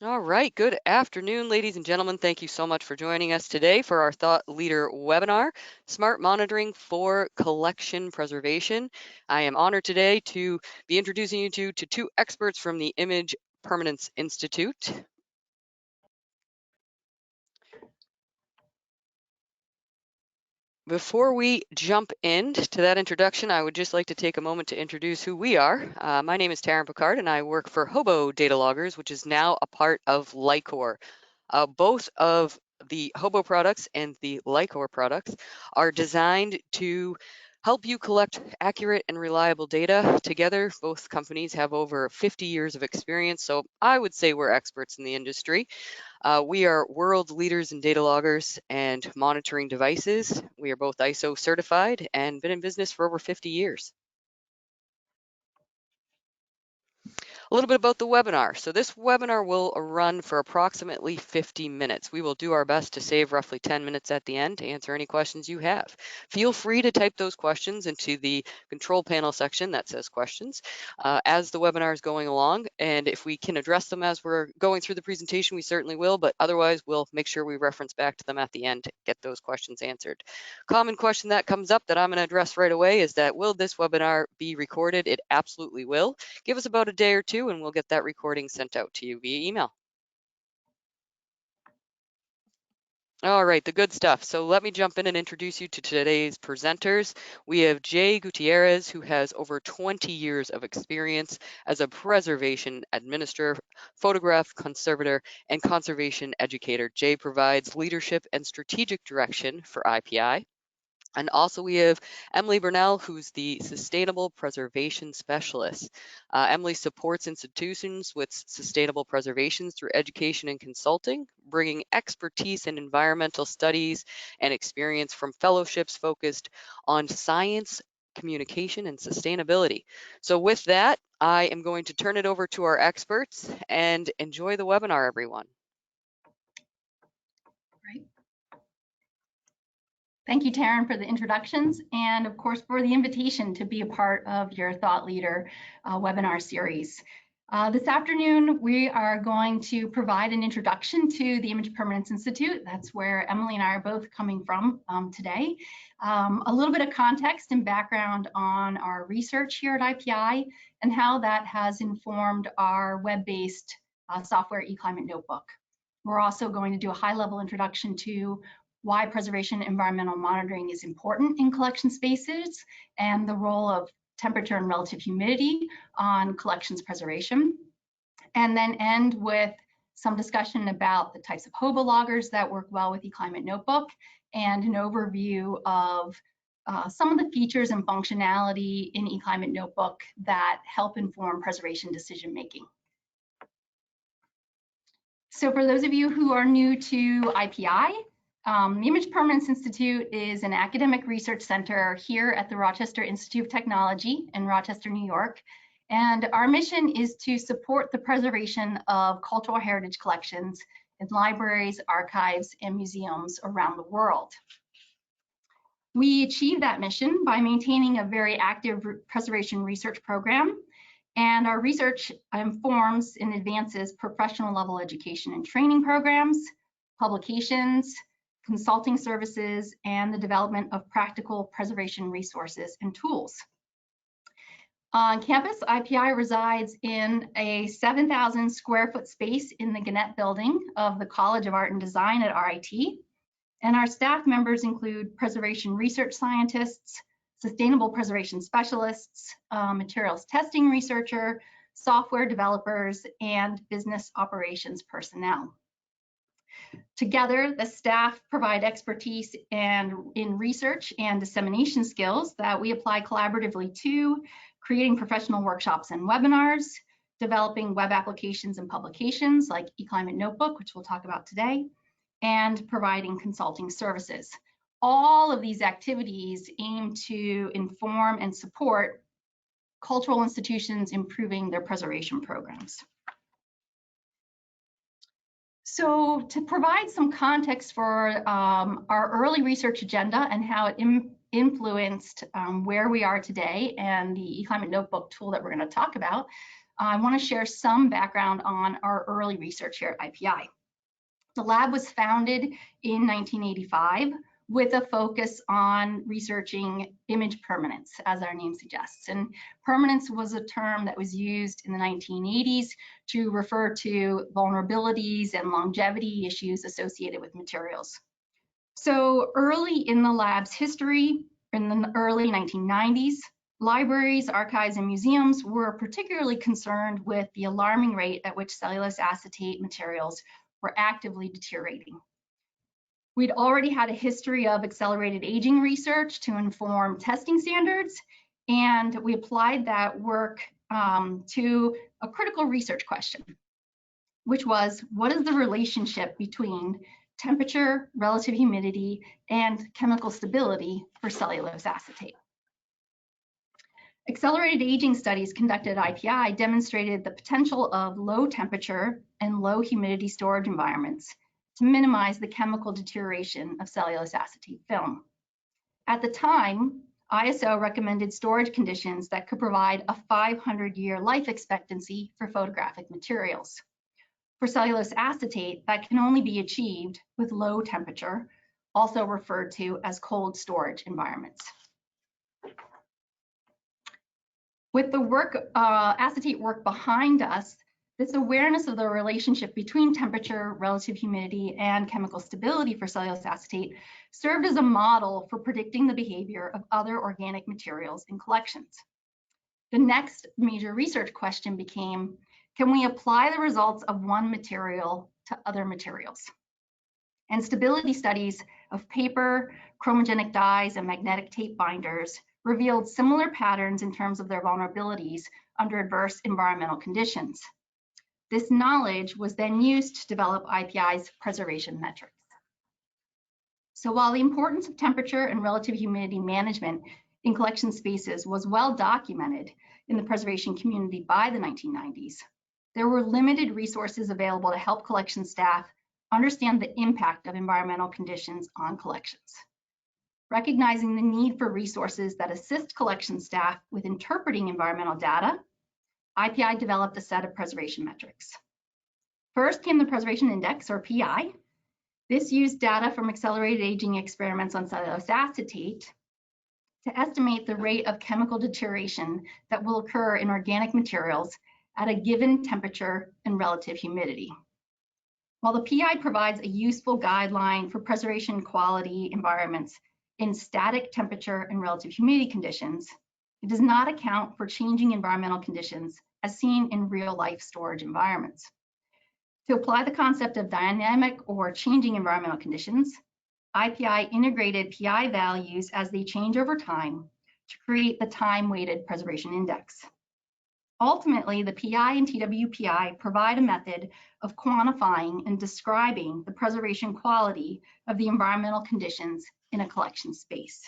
All right, good afternoon, ladies and gentlemen. Thank you so much for joining us today for our Thought Leader webinar, Smart Monitoring for Collection Preservation. I am honored today to be introducing you to two experts from the Image Permanence Institute. Before we jump into that introduction, I would just like to take a moment to introduce who we are. My name is Taryn Picard, and I work for Hobo Data Loggers, which is now a part of Lycor. Both of the Hobo products and the Lycor products are designed to help you collect accurate and reliable data. Together, both companies have over 50 years of experience, so I would say we're experts in the industry. We are world leaders in data loggers and monitoring devices. We are both ISO certified and been in business for over 50 years. A little bit about the webinar. So this webinar will run for approximately 50 minutes. We will do our best to save roughly 10 minutes at the end to answer any questions you have. Feel free to type those questions into the control panel section that says questions as the webinar is going along. And if we can address them as we're going through the presentation, we certainly will, but otherwise we'll make sure we reference back to them at the end to get those questions answered. Common question that comes up that I'm going to address right away is that will this webinar be recorded? It absolutely will. Give us about a day or two and we'll get that recording sent out to you via email. All right, the good stuff. So let me jump in and introduce you to today's presenters. We have Jay Gutierrez, who has over 20 years of experience as a preservation administrator, photograph conservator, and conservation educator. Jay provides leadership and strategic direction for IPI. And also we have Emily Burnell, who's the Sustainable Preservation Specialist. Emily supports institutions with sustainable preservation through education and consulting, bringing expertise in environmental studies and experience from fellowships focused on science, communication, and sustainability. So with that, I am going to turn it over to our experts and enjoy the webinar, everyone. Great. Thank you, Taryn, for the introductions and, of course, for the invitation to be a part of your Thought Leader webinar series. This afternoon, we are going to provide an introduction to the Image Permanence Institute. That's where Emily and I are both coming from today. A little bit of context and background on our research here at IPI and how that has informed our web-based software eClimateNotebook. We're also going to do a high-level introduction to why preservation environmental monitoring is important in collection spaces and the role of temperature and relative humidity on collections preservation. And then end with some discussion about the types of hobo loggers that work well with eClimateNotebook and an overview of some of the features and functionality in eClimateNotebook that help inform preservation decision making. So for those of you who are new to IPI, the Image Permanence Institute is an academic research center here at the Rochester Institute of Technology in Rochester, New York. And our mission is to support the preservation of cultural heritage collections in libraries, archives, and museums around the world. We achieve that mission by maintaining a very active preservation research program. And our research informs and advances professional level education and training programs, publications, consulting services, and the development of practical preservation resources and tools. On campus, IPI resides in a 7,000 square foot space in the Gannett building of the College of Art and Design at RIT. And our staff members include preservation research scientists, sustainable preservation specialists, materials testing researcher, software developers, and business operations personnel. Together, the staff provide expertise in research and dissemination skills that we apply collaboratively to creating professional workshops and webinars, developing web applications and publications like eClimateNotebook, which we'll talk about today, and providing consulting services. All of these activities aim to inform and support cultural institutions improving their preservation programs. So to provide some context for our early research agenda and how it influenced where we are today and the eClimateNotebook tool that we're going to talk about, I want to share some background on our early research here at IPI. The lab was founded in 1985 with a focus on researching image permanence, as our name suggests. And permanence was a term that was used in the 1980s to refer to vulnerabilities and longevity issues associated with materials. So early in the lab's history, in the early 1990s, libraries, archives, and museums were particularly concerned with the alarming rate at which cellulose acetate materials were actively deteriorating. We'd already had a history of accelerated aging research to inform testing standards, and we applied that work to a critical research question, which was, what is the relationship between temperature, relative humidity, and chemical stability for cellulose acetate? Accelerated aging studies conducted at IPI demonstrated the potential of low temperature and low humidity storage environments to minimize the chemical deterioration of cellulose acetate film. At the time, ISO recommended storage conditions that could provide a 500-year life expectancy for photographic materials. For cellulose acetate, that can only be achieved with low temperature, also referred to as cold storage environments. With the acetate work behind us, this awareness of the relationship between temperature, relative humidity, and chemical stability for cellulose acetate served as a model for predicting the behavior of other organic materials in collections. The next major research question became, can we apply the results of one material to other materials? And stability studies of paper, chromogenic dyes, and magnetic tape binders revealed similar patterns in terms of their vulnerabilities under adverse environmental conditions. This knowledge was then used to develop IPI's preservation metrics. So while the importance of temperature and relative humidity management in collection spaces was well documented in the preservation community by the 1990s, there were limited resources available to help collection staff understand the impact of environmental conditions on collections. Recognizing the need for resources that assist collection staff with interpreting environmental data, IPI developed a set of preservation metrics. First came the Preservation Index, or PI. This used data from accelerated aging experiments on cellulose acetate to estimate the rate of chemical deterioration that will occur in organic materials at a given temperature and relative humidity. While the PI provides a useful guideline for preservation quality environments in static temperature and relative humidity conditions, it does not account for changing environmental conditions as seen in real-life storage environments. To apply the concept of dynamic or changing environmental conditions, IPI integrated PI values as they change over time to create the time-weighted preservation index. Ultimately, the PI and TWPI provide a method of quantifying and describing the preservation quality of the environmental conditions in a collection space.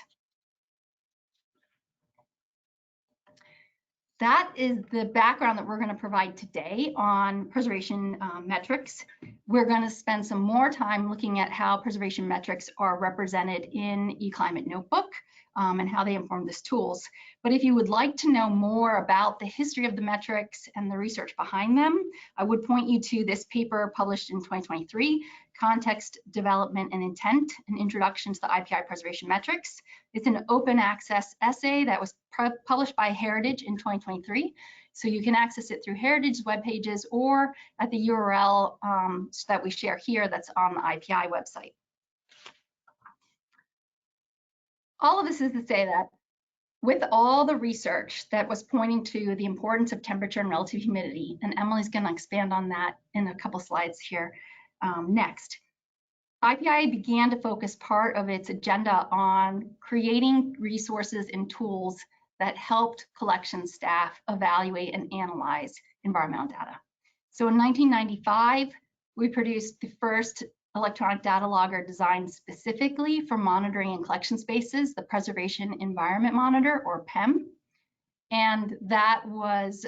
That is the background that we're going to provide today on preservation metrics. We're going to spend some more time looking at how preservation metrics are represented in eClimateNotebook and how they inform these tools. But if you would like to know more about the history of the metrics and the research behind them, I would point you to this paper published in 2023, Context, Development, and Intent, an Introduction to the IPI Preservation Metrics. It's an open access essay that was published by Heritage in 2023. So you can access it through Heritage's web pages or at the URL that we share here that's on the IPI website. All of this is to say that with all the research that was pointing to the importance of temperature and relative humidity, and Emily's going to expand on that in a couple slides here next, IPI began to focus part of its agenda on creating resources and tools that helped collection staff evaluate and analyze environmental data. So in 1995, we produced the first electronic data logger designed specifically for monitoring in collection spaces, the Preservation Environment Monitor, or PEM. And that was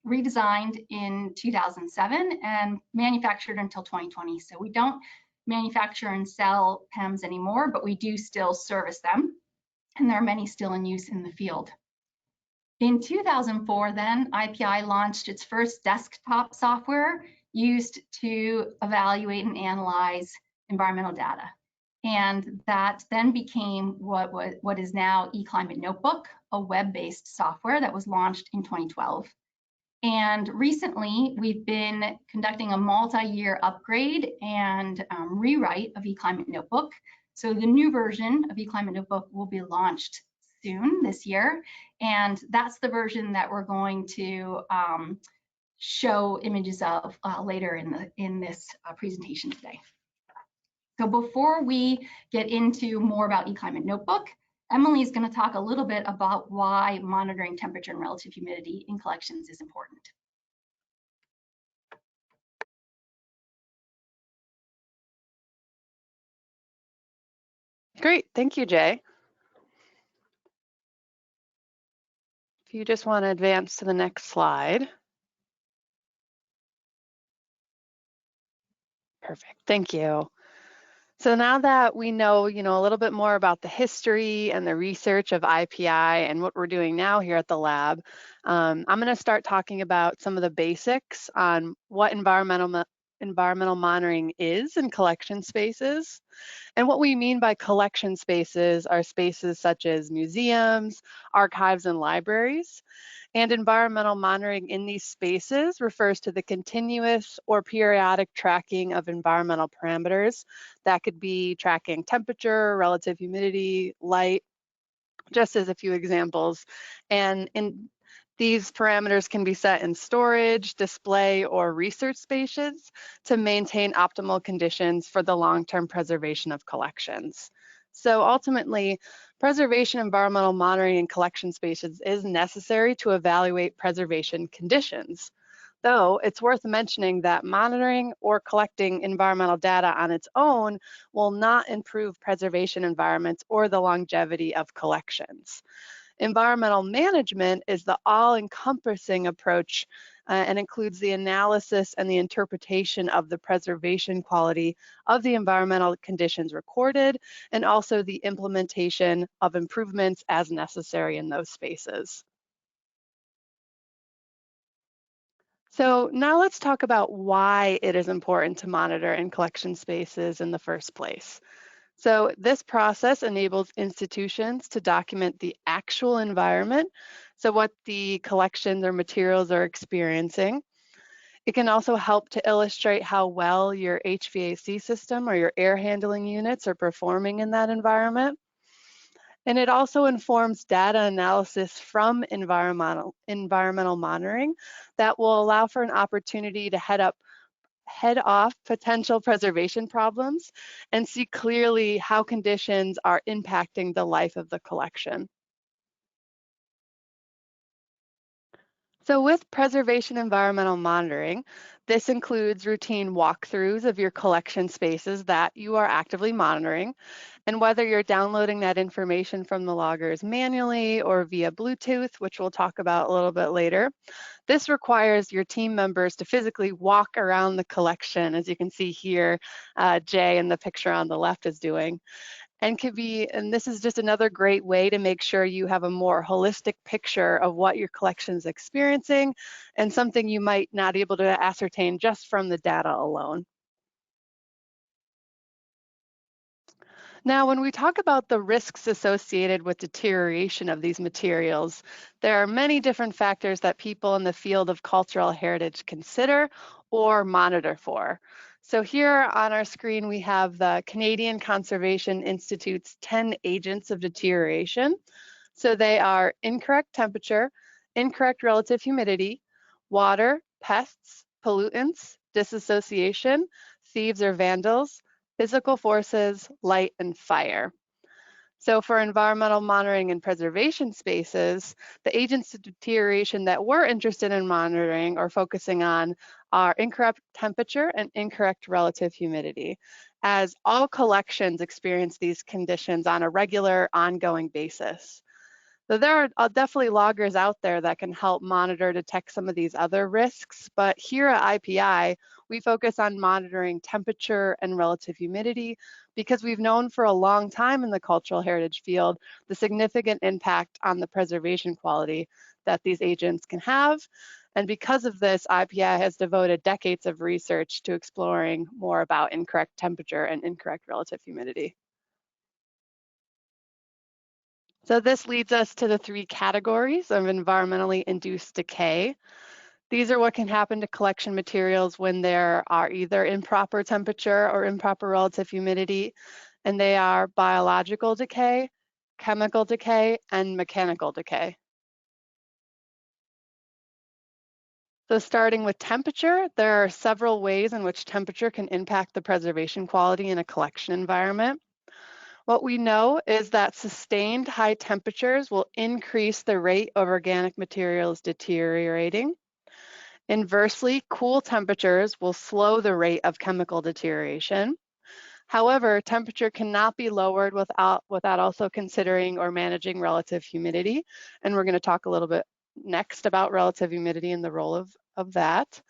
redesigned in 2007 and manufactured until 2020. So we don't manufacture and sell PEMs anymore, but we do still service them. And there are many still in use in the field. In 2004, then, IPI launched its first desktop software used to evaluate and analyze environmental data. And that then became what is now eClimateNotebook, a web-based software that was launched in 2012. And recently, we've been conducting a multi-year upgrade and rewrite of eClimateNotebook. So the new version of eClimateNotebook will be launched soon this year. And that's the version that we're going to show images of later in this presentation today. So before we get into more about eClimateNotebook, Emily is going to talk a little bit about why monitoring temperature and relative humidity in collections is important. Great, thank you, Jay. If you just want to advance to the next slide. Perfect, thank you. So now that we know, a little bit more about the history and the research of IPI and what we're doing now here at the lab, I'm going to start talking about some of the basics on what environmental monitoring is in collection spaces. And what we mean by collection spaces are spaces such as museums, archives, and libraries. And environmental monitoring in these spaces refers to the continuous or periodic tracking of environmental parameters. That could be tracking temperature, relative humidity, light, just as a few examples. And these parameters can be set in storage, display, or research spaces to maintain optimal conditions for the long-term preservation of collections. So ultimately, preservation environmental monitoring in collection spaces is necessary to evaluate preservation conditions. Though it's worth mentioning that monitoring or collecting environmental data on its own will not improve preservation environments or the longevity of collections. Environmental management is the all-encompassing approach and includes the analysis and the interpretation of the preservation quality of the environmental conditions recorded, and also the implementation of improvements as necessary in those spaces. So now let's talk about why it is important to monitor in collection spaces in the first place. So this process enables institutions to document the actual environment, so what the collections or materials are experiencing. It can also help to illustrate how well your HVAC system or your air handling units are performing in that environment. And it also informs data analysis from environmental monitoring that will allow for an opportunity to head off potential preservation problems and see clearly how conditions are impacting the life of the collection. So with preservation environmental monitoring, this includes routine walkthroughs of your collection spaces that you are actively monitoring. And whether you're downloading that information from the loggers manually or via Bluetooth, which we'll talk about a little bit later, this requires your team members to physically walk around the collection, as you can see here, Jay in the picture on the left is doing. And this is just another great way to make sure you have a more holistic picture of what your collection is experiencing and something you might not be able to ascertain just from the data alone. Now, when we talk about the risks associated with deterioration of these materials, there are many different factors that people in the field of cultural heritage consider or monitor for. So here on our screen, we have the Canadian Conservation Institute's 10 agents of deterioration. So they are incorrect temperature, incorrect relative humidity, water, pests, pollutants, disassociation, thieves or vandals, physical forces, light, and fire. So for environmental monitoring and preservation spaces, the agents of deterioration that we're interested in monitoring or focusing on are incorrect temperature and incorrect relative humidity, as all collections experience these conditions on a regular, ongoing basis. So there are definitely loggers out there that can help monitor, detect some of these other risks, but here at IPI, we focus on monitoring temperature and relative humidity because we've known for a long time in the cultural heritage field the significant impact on the preservation quality that these agents can have. And because of this, IPI has devoted decades of research to exploring more about incorrect temperature and incorrect relative humidity. So this leads us to the three categories of environmentally induced decay. These are what can happen to collection materials when there are either improper temperature or improper relative humidity, and they are biological decay, chemical decay, and mechanical decay. So starting with temperature, there are several ways in which temperature can impact the preservation quality in a collection environment. What we know is that sustained high temperatures will increase the rate of organic materials deteriorating. Inversely, cool temperatures will slow the rate of chemical deterioration. However, temperature cannot be lowered without also considering or managing relative humidity. And we're going to talk a little bit next about relative humidity and the role of that.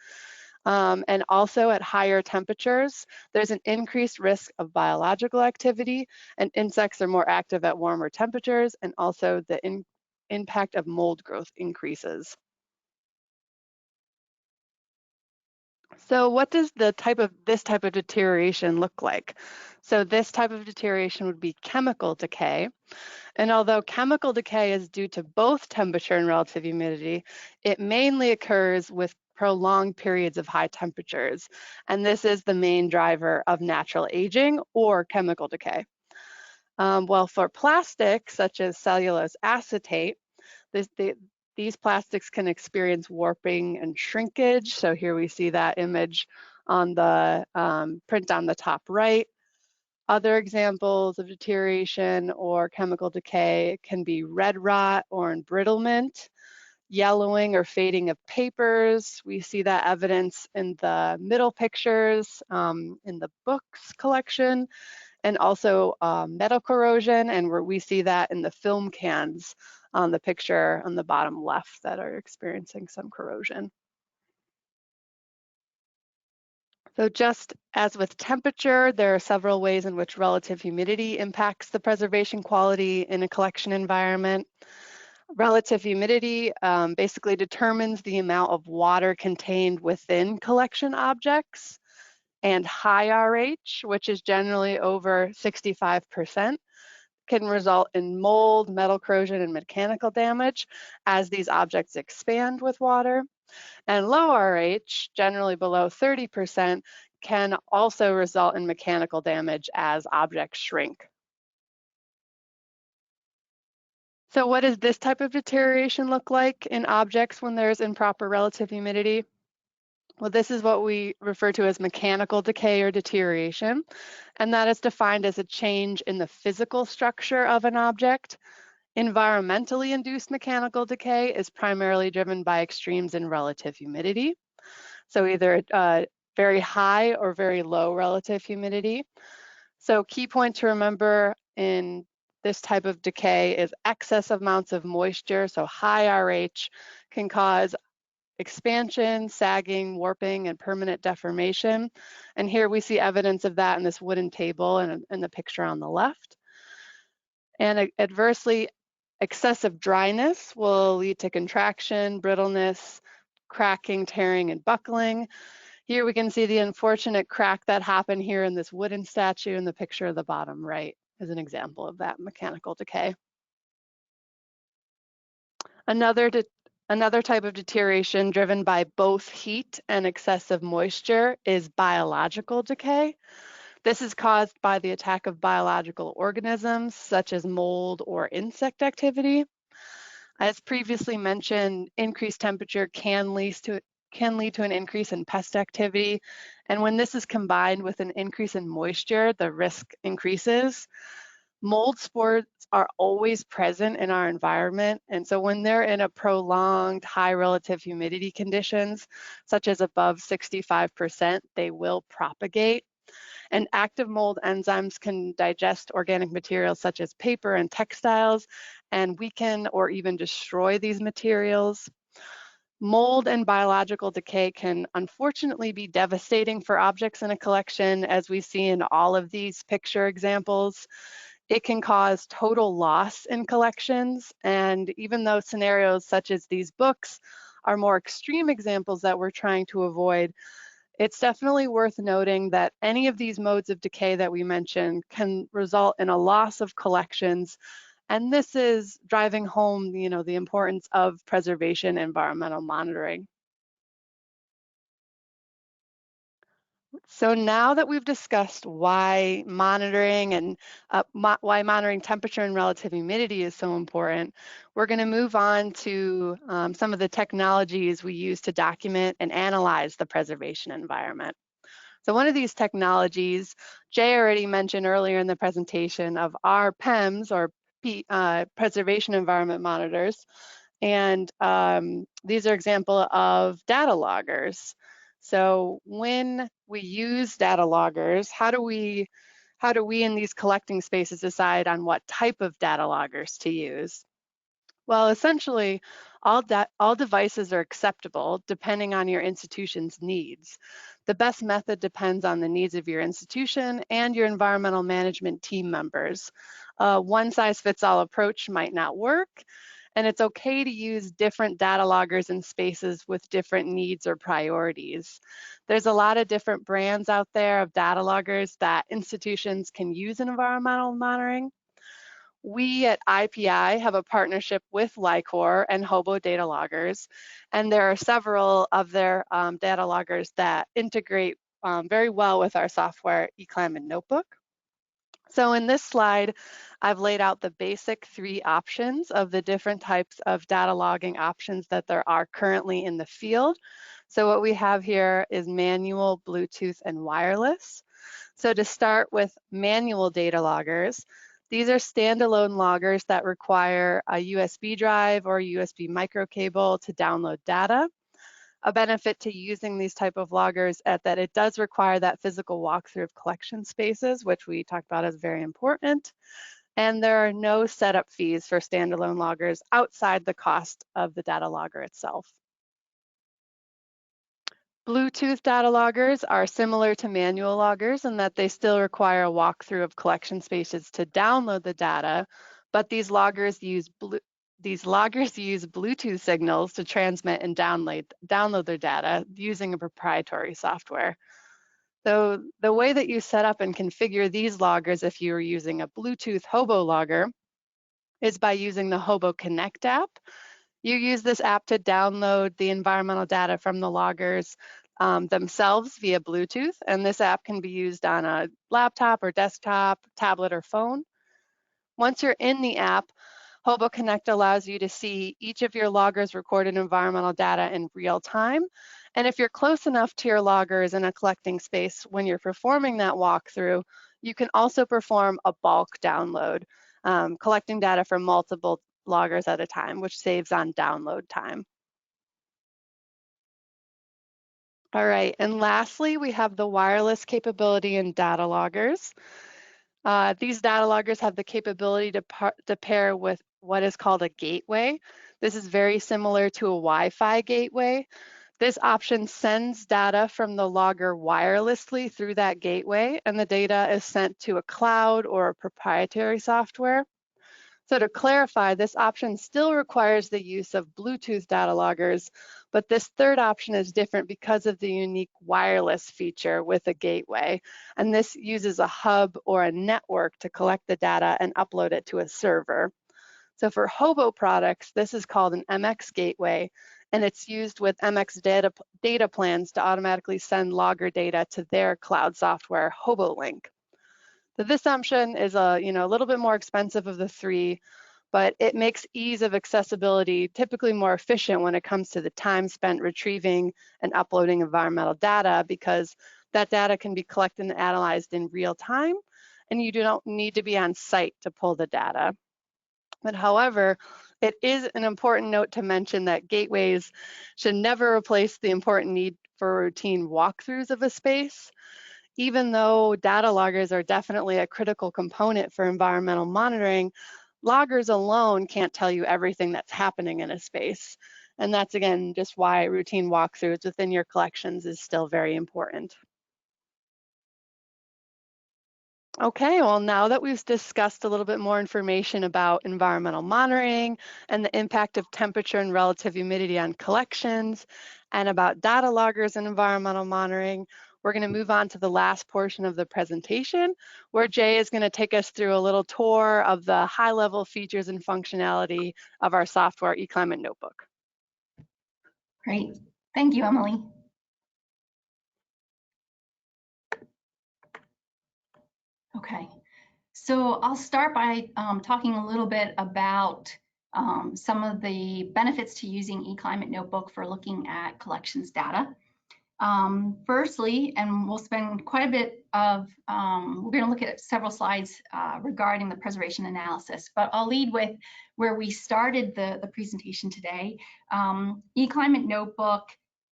And also at higher temperatures, there's an increased risk of biological activity, and insects are more active at warmer temperatures, and also the impact of mold growth increases. So what does this type of deterioration look like? So this type of deterioration would be chemical decay. And although chemical decay is due to both temperature and relative humidity, it mainly occurs with prolonged periods of high temperatures. And this is the main driver of natural aging or chemical decay. Well, for plastics, such as cellulose acetate, these plastics can experience warping and shrinkage. So here we see that image on the print on the top right. Other examples of deterioration or chemical decay can be red rot or embrittlement, yellowing or fading of papers. We see that evidence in the middle pictures in the books collection, and also metal corrosion, and we see that in the film cans on the picture on the bottom left that are experiencing some corrosion. So just as with temperature, there are several ways in which relative humidity impacts the preservation quality in a collection environment. Relative humidity basically determines the amount of water contained within collection objects, and high RH, which is generally over 65%, can result in mold, metal corrosion, and mechanical damage as these objects expand with water. And low RH, generally below 30%, can also result in mechanical damage as objects shrink. So what does this type of deterioration look like in objects when there's improper relative humidity? Well, this is what we refer to as mechanical decay or deterioration, and that is defined as a change in the physical structure of an object. Environmentally induced mechanical decay is primarily driven by extremes in relative humidity. So either very high or very low relative humidity. So key point to remember in this type of decay is excess amounts of moisture. So high RH can cause expansion, sagging, warping, and permanent deformation. And here we see evidence of that in this wooden table and in the picture on the left. And adversely, excessive dryness will lead to contraction, brittleness, cracking, tearing, and buckling. Here we can see the unfortunate crack that happened here in this wooden statue in the picture of the bottom right as an example of that mechanical decay. Another type of deterioration driven by both heat and excessive moisture is biological decay. This is caused by the attack of biological organisms such as mold or insect activity. As previously mentioned, increased temperature can lead to an increase in pest activity. And when this is combined with an increase in moisture, the risk increases. Mold spores are always present in our environment. And so when they're in a prolonged high relative humidity conditions, such as above 65%, they will propagate. And active mold enzymes can digest organic materials such as paper and textiles, and weaken or even destroy these materials. Mold and biological decay can unfortunately be devastating for objects in a collection, as we see in all of these picture examples. It can cause total loss in collections, and even though scenarios such as these books are more extreme examples that we're trying to avoid, it's definitely worth noting that any of these modes of decay that we mentioned can result in a loss of collections, and this is driving home, the importance of preservation and environmental monitoring. So now that we've discussed why monitoring and why monitoring temperature and relative humidity is so important, we're going to move on to some of the technologies we use to document and analyze the preservation environment. So one of these technologies, Jay already mentioned earlier in the presentation, of our PEMs, or preservation environment monitors. And these are example of data loggers. So when we use data loggers, how do we in these collecting spaces decide on what type of data loggers to use? Well, essentially, all devices are acceptable depending on your institution's needs. The best method depends on the needs of your institution and your environmental management team members. A one-size-fits-all approach might not work, and it's okay to use different data loggers in spaces with different needs or priorities. There's a lot of different brands out there of data loggers that institutions can use in environmental monitoring. We at IPI have a partnership with Lycor and Hobo data loggers, and there are several of their data loggers that integrate very well with our software eClimateNotebook. So in this slide, I've laid out the basic 3 options of the different types of data logging options that there are currently in the field. So what we have here is manual, Bluetooth, and wireless. So to start with manual data loggers, these are standalone loggers that require a USB drive or a USB micro cable to download data. A benefit to using these type of loggers is that it does require that physical walkthrough of collection spaces, which we talked about as very important. And there are no setup fees for standalone loggers outside the cost of the data logger itself. Bluetooth data loggers are similar to manual loggers in that they still require a walkthrough of collection spaces to download the data, but these loggers use Bluetooth signals to transmit and download their data using a proprietary software. So the way that you set up and configure these loggers if you are using a Bluetooth Hobo logger is by using the Hobo Connect app. You use this app to download the environmental data from the loggers themselves via Bluetooth, and this app can be used on a laptop or desktop, tablet, or phone. Once you're in the app, Hobo Connect allows you to see each of your loggers' recorded environmental data in real time. And if you're close enough to your loggers in a collecting space when you're performing that walkthrough, you can also perform a bulk download, collecting data from multiple loggers at a time, which saves on download time. All right, and lastly, we have the wireless capability in data loggers. These data loggers have the capability to pair with what is called a gateway. This is very similar to a Wi-Fi gateway. This option sends data from the logger wirelessly through that gateway, and the data is sent to a cloud or a proprietary software. So to clarify, this option still requires the use of Bluetooth data loggers, but this third option is different because of the unique wireless feature with a gateway. And this uses a hub or a network to collect the data and upload it to a server. So for Hobo products, this is called an MX gateway, and it's used with MX data plans to automatically send logger data to their cloud software, HoboLink. So this option is a little bit more expensive of the 3, but it makes ease of accessibility typically more efficient when it comes to the time spent retrieving and uploading environmental data, because that data can be collected and analyzed in real time, and you do not need to be on site to pull the data. But however, it is an important note to mention that gateways should never replace the important need for routine walkthroughs of a space. Even though data loggers are definitely a critical component for environmental monitoring, loggers alone can't tell you everything that's happening in a space. And that's, again, just why routine walkthroughs within your collections is still very important. Okay, well, now that we've discussed a little bit more information about environmental monitoring and the impact of temperature and relative humidity on collections, and about data loggers and environmental monitoring, we're going to move on to the last portion of the presentation, where Jay is going to take us through a little tour of the high-level features and functionality of our software eClimateNotebook. Great. Thank you, Emily. Okay, so I'll start by talking a little bit about some of the benefits to using eClimateNotebook for looking at collections data. Firstly, and we'll spend quite a bit of, we're going to look at several slides regarding the preservation analysis, but I'll lead with where we started the presentation today. eClimateNotebook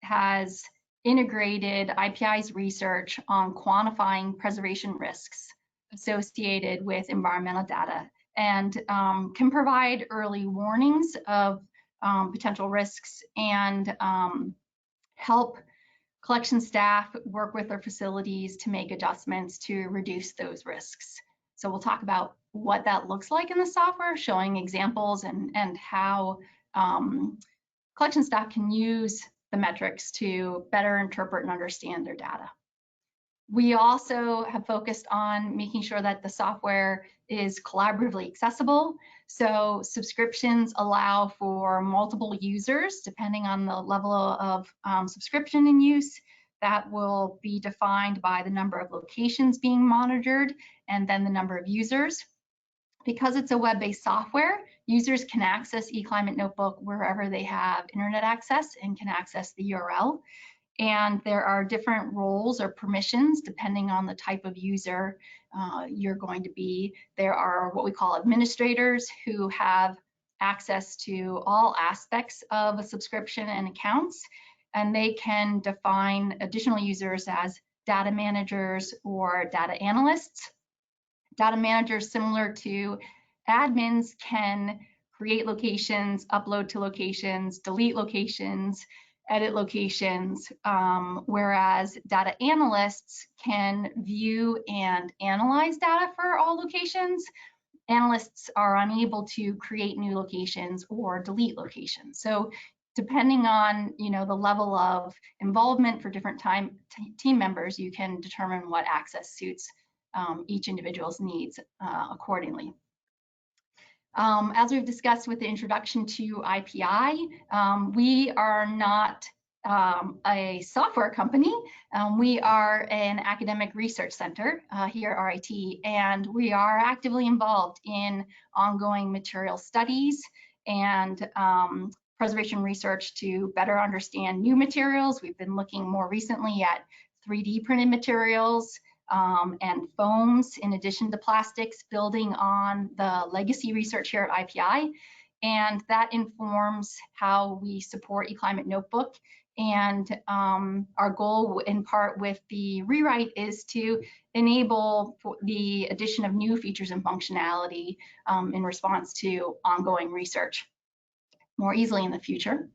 has integrated IPI's research on quantifying preservation risks associated with environmental data, and can provide early warnings of potential risks and help collection staff work with their facilities to make adjustments to reduce those risks. So we'll talk about what that looks like in the software, showing examples and how collection staff can use the metrics to better interpret and understand their data. We also have focused on making sure that the software is collaboratively accessible. So subscriptions allow for multiple users depending on the level of subscription in use. That will be defined by the number of locations being monitored and then the number of users. Because it's a web-based software, users can access eClimateNotebook wherever they have internet access and can access the URL. And there are different roles or permissions depending on the type of user you're going to be. There are what we call administrators who have access to all aspects of a subscription and accounts, and they can define additional users as data managers or data analysts. Data managers, similar to admins, can create locations, upload to locations, delete locations, edit locations, whereas data analysts can view and analyze data for all locations. Analysts are unable to create new locations or delete locations. So depending on the level of involvement for different team members, you can determine what access suits each individual's needs accordingly. As we've discussed with the introduction to IPI, we are not a software company. We are an academic research center here at RIT, and we are actively involved in ongoing material studies and preservation research to better understand new materials. We've been looking more recently at 3D printed materials, and foams in addition to plastics, building on the legacy research here at IPI. And that informs how we support eClimateNotebook. And our goal in part with the rewrite is to enable the addition of new features and functionality in response to ongoing research more easily in the future.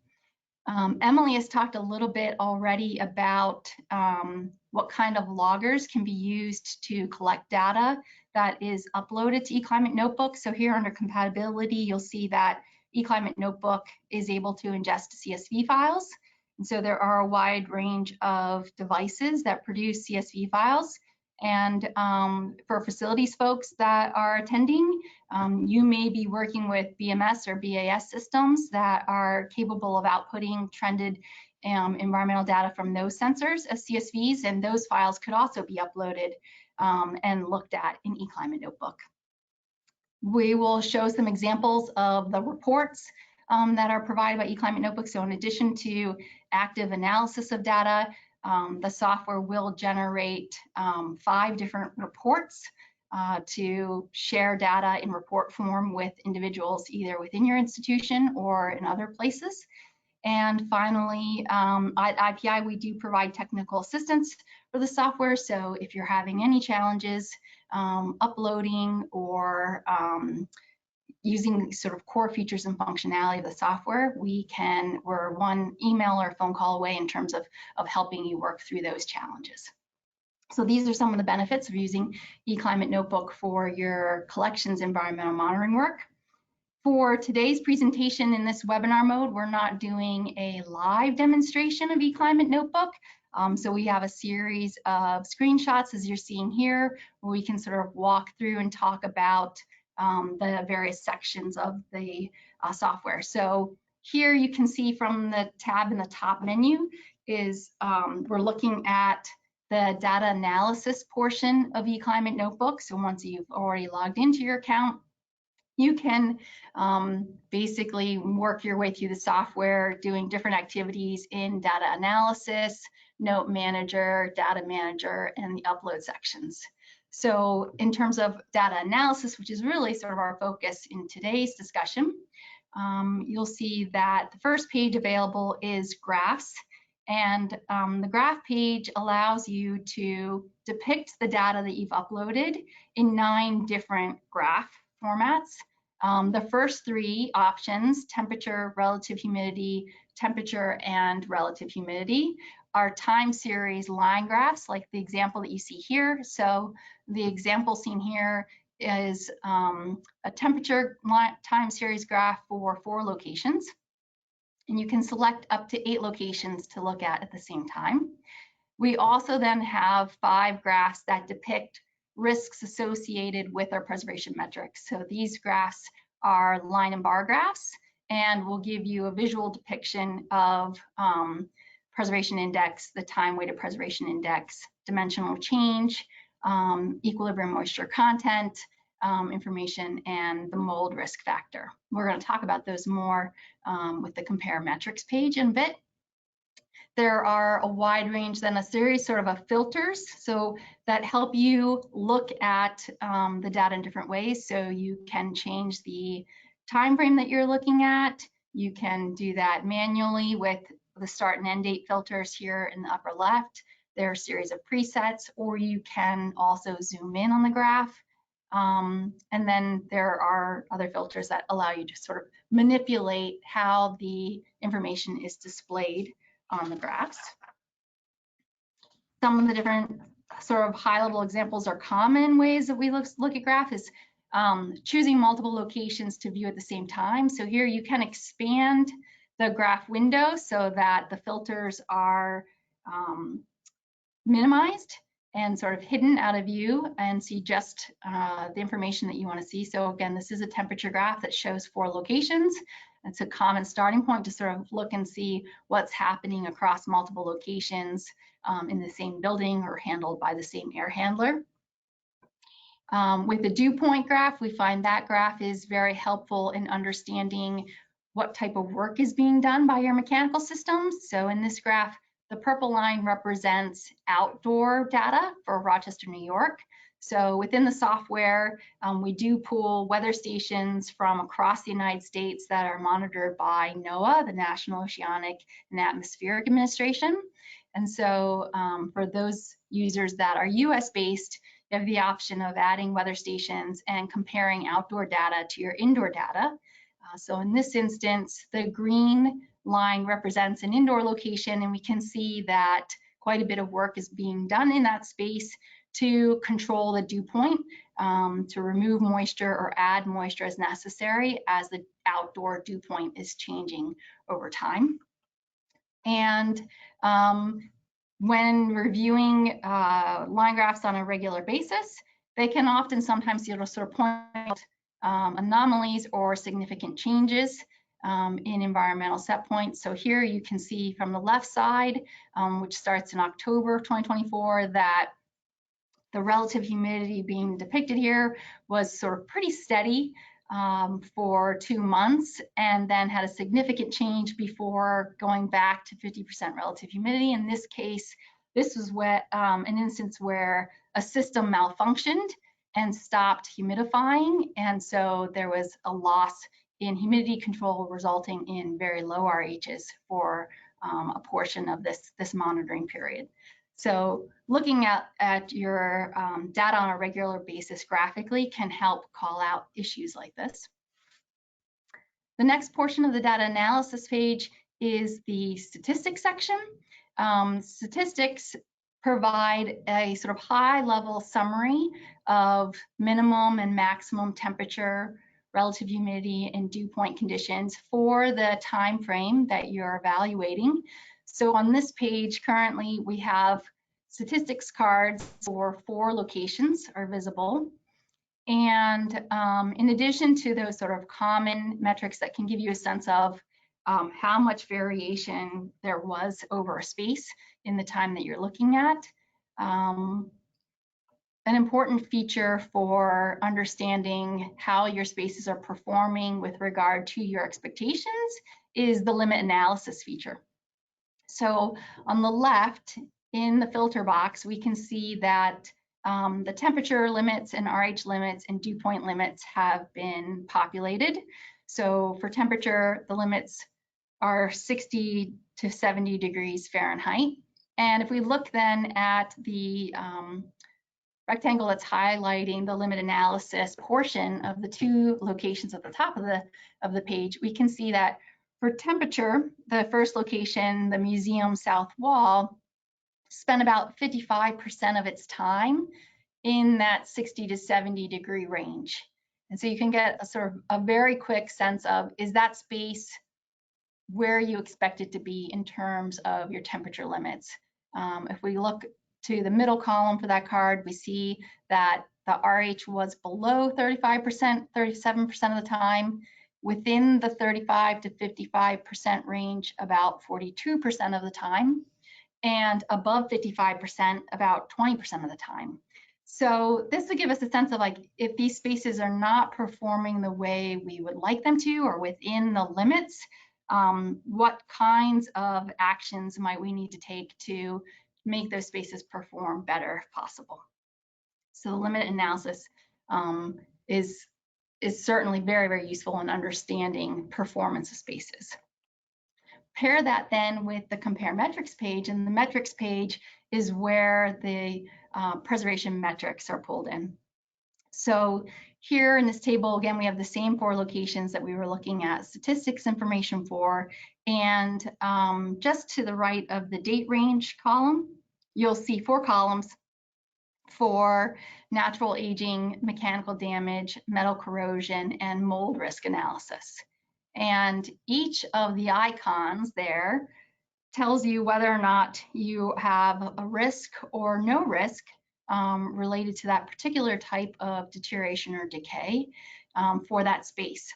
Emily has talked a little bit already about what kind of loggers can be used to collect data that is uploaded to eClimateNotebook. So here under compatibility, you'll see that eClimateNotebook is able to ingest CSV files. And so there are a wide range of devices that produce CSV files. And for facilities folks that are attending, you may be working with BMS or BAS systems that are capable of outputting trended environmental data from those sensors as CSVs, and those files could also be uploaded and looked at in eClimateNotebook. We will show some examples of the reports that are provided by eClimateNotebook. So in addition to active analysis of data, the software will generate 5 different reports to share data in report form with individuals either within your institution or in other places. And finally, at IPI, we do provide technical assistance for the software. So if you're having any challenges uploading or using sort of core features and functionality of the software, we're one email or phone call away in terms of helping you work through those challenges. So these are some of the benefits of using eClimateNotebook for your collections environmental monitoring work. For today's presentation in this webinar mode, we're not doing a live demonstration of eClimateNotebook. So we have a series of screenshots, as you're seeing here, where we can sort of walk through and talk about the various sections of the software. So here you can see from the tab in the top menu is we're looking at the data analysis portion of eClimateNotebook. So once you've already logged into your account, you can basically work your way through the software doing different activities in data analysis, note manager, data manager, and the upload sections. So in terms of data analysis, which is really sort of our focus in today's discussion, you'll see that the first page available is graphs. And the graph page allows you to depict the data that you've uploaded in 9 different graph formats. The first 3 options, temperature, relative humidity, temperature, and relative humidity, are time series line graphs, like the example that you see here. So the example seen here is a temperature time series graph for 4 locations. And you can select up to 8 locations to look at the same time. We also then have 5 graphs that depict risks associated with our preservation metrics. So these graphs are line and bar graphs, and will give you a visual depiction of preservation index, the time-weighted preservation index, dimensional change, equilibrium moisture content, information, and the mold risk factor. We're going to talk about those more with the compare metrics page in a bit. There are a wide range, then a series sort of filters, so that help you look at the data in different ways. So you can change the time frame that you're looking at. You can do that manually with the start and end date filters here in the upper left. There are a series of presets, or you can also zoom in on the graph. And then there are other filters that allow you to sort of manipulate how the information is displayed on the graphs. Some of the different sort of high-level examples or common ways that we look at graph is choosing multiple locations to view at the same time. So here you can expand the graph window so that the filters are minimized and sort of hidden out of view, and see just the information that you want to see. So again, this is a temperature graph that shows 4 locations. It's a common starting point to sort of look and see what's happening across multiple locations in the same building or handled by the same air handler. With the dew point graph, we find that graph is very helpful in understanding what type of work is being done by your mechanical systems. So in this graph, the purple line represents outdoor data for Rochester, New York. So within the software, we do pull weather stations from across the United States that are monitored by NOAA, the National Oceanic and Atmospheric Administration. And so for those users that are US-based, you have the option of adding weather stations and comparing outdoor data to your indoor data. So in this instance, the green line represents an indoor location, and we can see that quite a bit of work is being done in that space to control the dew point, to remove moisture or add moisture as necessary as the outdoor dew point is changing over time. And when reviewing line graphs on a regular basis, they can often sometimes sort of point out anomalies or significant changes in environmental set points. So here you can see from the left side, which starts in October of 2024, that the relative humidity being depicted here was sort of pretty steady for 2 months, and then had a significant change before going back to 50% relative humidity. In this case, this was an instance where a system malfunctioned and stopped humidifying, and so there was a loss in humidity control, resulting in very low RHs for a portion of this monitoring period. So looking at your data on a regular basis graphically can help call out issues like this. The next portion of the data analysis page is the statistics section. Statistics provide a sort of high-level summary of minimum and maximum temperature, relative humidity, and dew point conditions for the time frame that you're evaluating. So on this page, currently we have statistics cards for 4 locations are visible. And in addition to those sort of common metrics that can give you a sense of how much variation there was over a space in the time that you're looking at, an important feature for understanding how your spaces are performing with regard to your expectations is the limit analysis feature. So on the left, in the filter box, we can see that the temperature limits and RH limits and dew point limits have been populated. So for temperature, the limits are 60 to 70 degrees Fahrenheit. And if we look then at the rectangle that's highlighting the limit analysis portion of the 2 locations at the top of the page, we can see that for temperature, the first location, the museum south wall, spent about 55% of its time in that 60 to 70 degree range. And so you can get a sort of a very quick sense of, is that space where you expect it to be in terms of your temperature limits? If we look to the middle column for that card, we see that the RH was below 35%, 37% of the time, within the 35 to 55% range about 42% of the time, and above 55% about 20% of the time. So this would give us a sense of, like, if these spaces are not performing the way we would like them to or within the limits, what kinds of actions might we need to take to make those spaces perform better if possible. So the limit analysis is certainly very, very useful in understanding performance of spaces. Pair that then with the compare metrics page, and the metrics page is where the preservation metrics are pulled in. So here in this table, again, we have the same 4 locations that we were looking at statistics information for, and just to the right of the date range column, you'll see 4 columns for natural aging, mechanical damage, metal corrosion, and mold risk analysis. And each of the icons there tells you whether or not you have a risk or no risk related to that particular type of deterioration or decay for that space.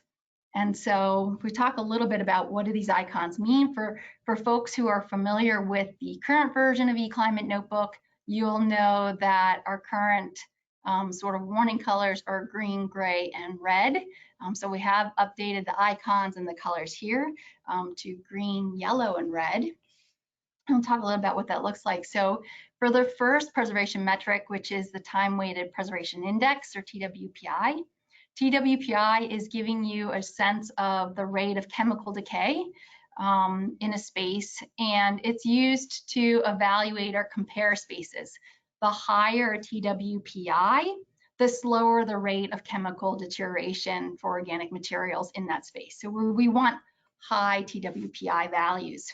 And so if we talk a little bit about what do these icons mean for folks who are familiar with the current version of eClimateNotebook, you'll know that our current sort of warning colors are green, gray, and red. So we have updated the icons and the colors here to green, yellow, and red. I'll talk a little about what that looks like. So for the first preservation metric, which is the time-weighted preservation index, or TWPI, TWPI is giving you a sense of the rate of chemical decay in a space, and it's used to evaluate or compare spaces. The higher TWPI, the slower the rate of chemical deterioration for organic materials in that space. So we want high TWPI values.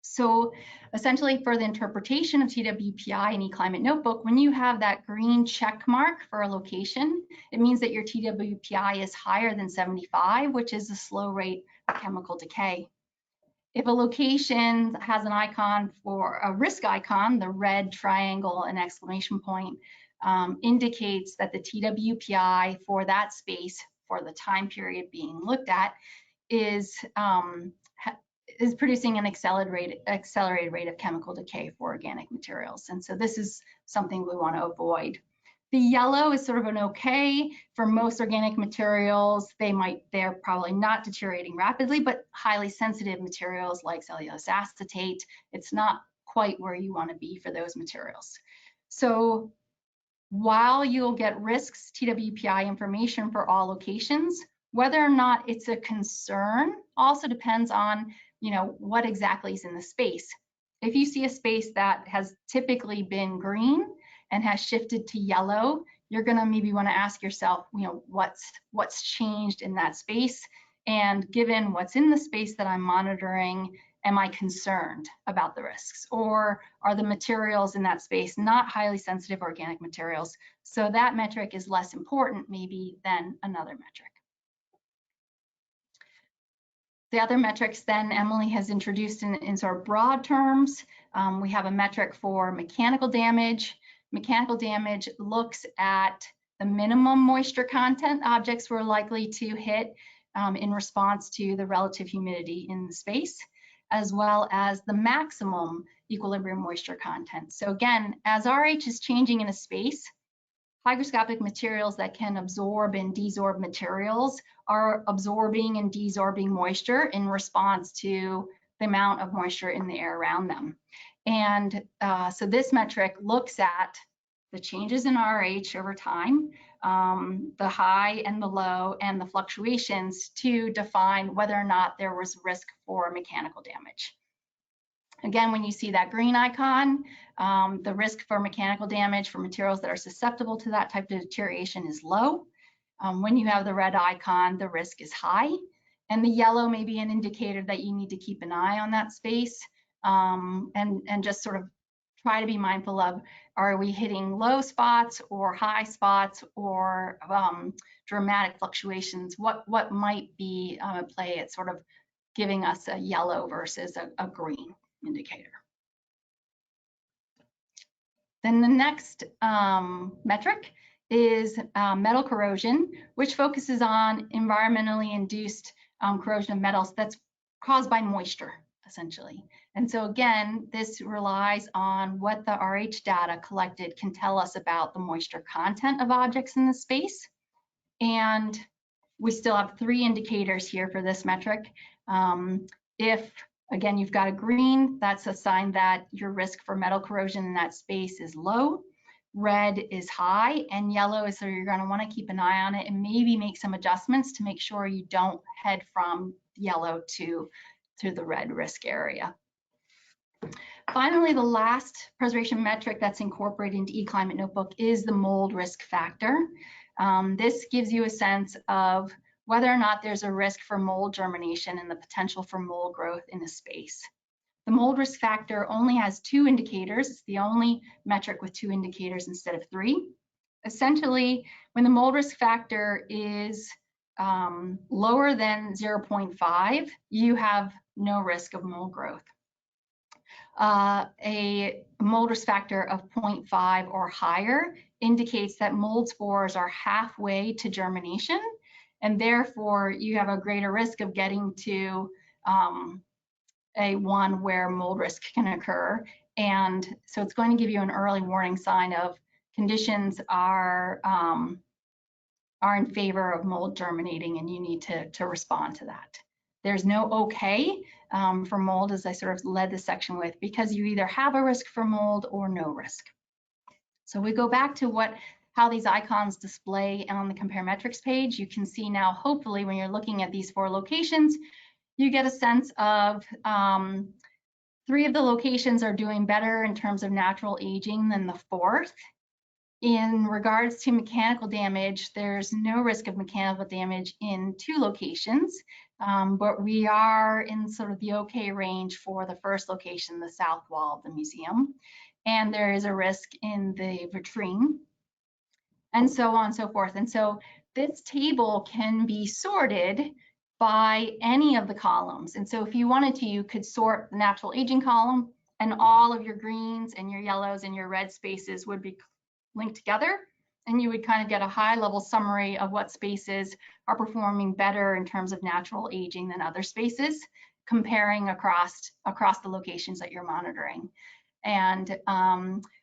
So essentially, for the interpretation of TWPI in eClimateNotebook, when you have that green check mark for a location, it means that your TWPI is higher than 75, which is a slow rate of chemical decay. If a location has an icon for a risk icon, the red triangle and exclamation point indicates that the TWPI for that space for the time period being looked at is producing an accelerated rate of chemical decay for organic materials. And so this is something we want to avoid. The yellow is sort of an okay for most organic materials. They're probably not deteriorating rapidly, but highly sensitive materials like cellulose acetate, it's not quite where you want to be for those materials. So while you'll get risks TWPI information for all locations, whether or not it's a concern also depends on, what exactly is in the space. If you see a space that has typically been green and has shifted to yellow, you're going to maybe want to ask yourself, what's changed in that space. And given what's in the space that I'm monitoring, am I concerned about the risks? Or are the materials in that space not highly sensitive organic materials? So that metric is less important maybe than another metric. The other metrics then Emily has introduced in sort of broad terms. We have a metric for mechanical damage. Mechanical damage looks at the minimum moisture content objects were likely to hit in response to the relative humidity in the space, as well as the maximum equilibrium moisture content. So again, as RH is changing in a space, hygroscopic materials that can absorb and desorb materials are absorbing and desorbing moisture in response to the amount of moisture in the air around them. And so this metric looks at the changes in RH over time, the high and the low and the fluctuations to define whether or not there was risk for mechanical damage. Again, when you see that green icon, the risk for mechanical damage for materials that are susceptible to that type of deterioration is low. When you have the red icon, the risk is high. And the yellow may be an indicator that you need to keep an eye on that space and just sort of try to be mindful of, are we hitting low spots or high spots or dramatic fluctuations? What might be at play at sort of giving us a yellow versus a green indicator. Then the next metric is metal corrosion, which focuses on environmentally induced corrosion of metals that's caused by moisture, essentially. And so again, this relies on what the RH data collected can tell us about the moisture content of objects in the space. And we still have 3 indicators here for this metric. If, again, you've got a green, that's a sign that your risk for metal corrosion in that space is low. Red is high, and yellow is so you're going to want to keep an eye on it and maybe make some adjustments to make sure you don't head from yellow to the red risk area. Finally, the last preservation metric that's incorporated into eClimateNotebook is the mold risk factor. This gives you a sense of whether or not there's a risk for mold germination and the potential for mold growth in a space. The mold risk factor only has 2 indicators. It's the only metric with 2 indicators instead of 3. Essentially, when the mold risk factor is lower than 0.5, you have no risk of mold growth. A mold risk factor of 0.5 or higher indicates that mold spores are halfway to germination, and therefore you have a greater risk of getting to a 1 where mold risk can occur. And so it's going to give you an early warning sign of conditions are in favor of mold germinating, and you need to respond to that. There's no okay for mold, as I sort of led the section with, because you either have a risk for mold or no risk. So we go back to how these icons display on the compare metrics page. You can see now, hopefully, when you're looking at these 4 locations, you get a sense of 3 of the locations are doing better in terms of natural aging than the 4th. In regards to mechanical damage, there's no risk of mechanical damage in 2 locations, but we are in sort of the okay range for the first location, the south wall of the museum. And there is a risk in the vitrine, and so on and so forth. And so this table can be sorted by any of the columns. And so if you wanted to, you could sort the natural aging column, and all of your greens and your yellows and your red spaces would be linked together, and you would kind of get a high-level summary of what spaces are performing better in terms of natural aging than other spaces, comparing across the locations that you're monitoring. And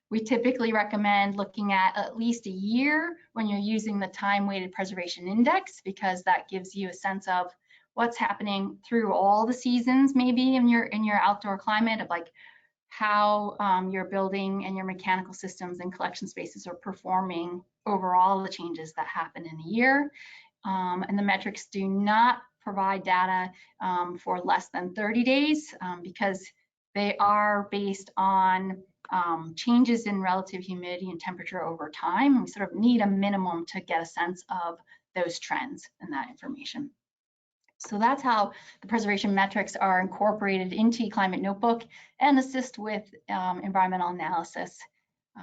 we typically recommend looking at least a year when you're using the time-weighted preservation index, because that gives you a sense of what's happening through all the seasons, maybe in your outdoor climate, of like how your building and your mechanical systems and collection spaces are performing over all the changes that happen in a year. And the metrics do not provide data for less than 30 days because they are based on changes in relative humidity and temperature over time. We sort of need a minimum to get a sense of those trends and that information. So that's how the preservation metrics are incorporated into eClimateNotebook and assist with environmental analysis.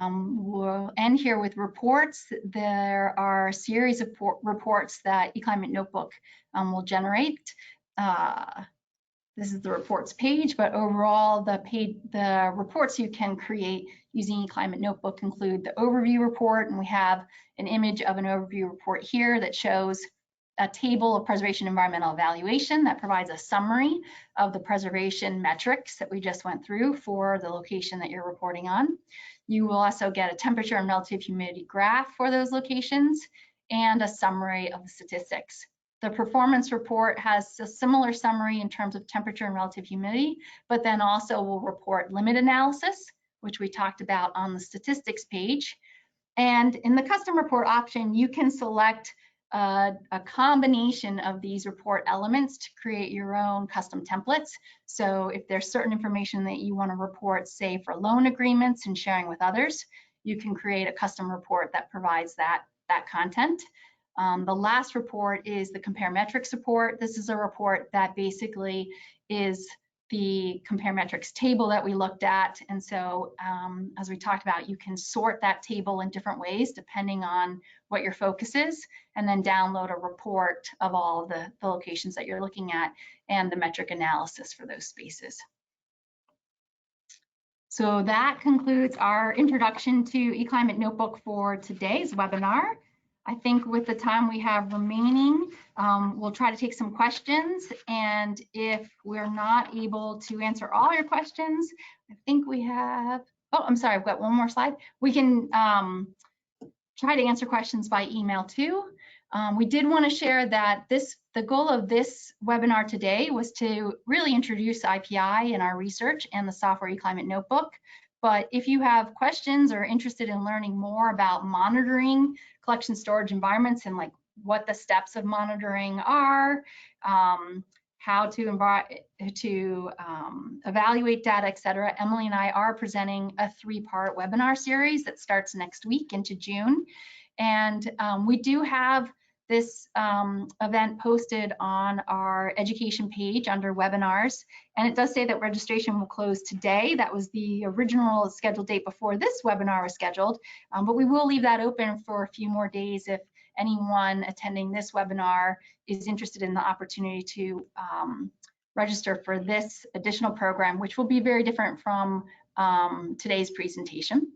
We'll end here with reports. There are a series of reports that eClimateNotebook will generate. This is the reports page, but overall the reports you can create using eClimateNotebook include the overview report, and we have an image of an overview report here that shows a table of preservation environmental evaluation that provides a summary of the preservation metrics that we just went through for the location that you're reporting on. You will also get a temperature and relative humidity graph for those locations and a summary of the statistics. The performance report has a similar summary in terms of temperature and relative humidity, but then also will report limit analysis, which we talked about on the statistics page. And in the custom report option, you can select a combination of these report elements to create your own custom templates. So if there's certain information that you want to report, say for loan agreements and sharing with others, you can create a custom report that provides that content. The last report is the compare metrics report. This is a report that basically is the compare metrics table that we looked at. And so as we talked about, you can sort that table in different ways depending on what your focus is, and then download a report of all of the locations that you're looking at and the metric analysis for those spaces. So that concludes our introduction to eClimateNotebook for today's webinar. I think with the time we have remaining, we'll try to take some questions. And if we're not able to answer all your questions, I think we have, oh, I'm sorry, I've got one more slide. We can try to answer questions by email too. We did want to share that the goal of this webinar today was to really introduce IPI and our research and the software eClimateNotebook. But if you have questions or interested in learning more about monitoring collection storage environments and like what the steps of monitoring are, how to evaluate data, et cetera, Emily and I are presenting a 3-part webinar series that starts next week into June. And we do have this event posted on our education page under webinars. And it does say that registration will close today. That was the original scheduled date before this webinar was scheduled. But we will leave that open for a few more days if anyone attending this webinar is interested in the opportunity to register for this additional program, which will be very different from today's presentation.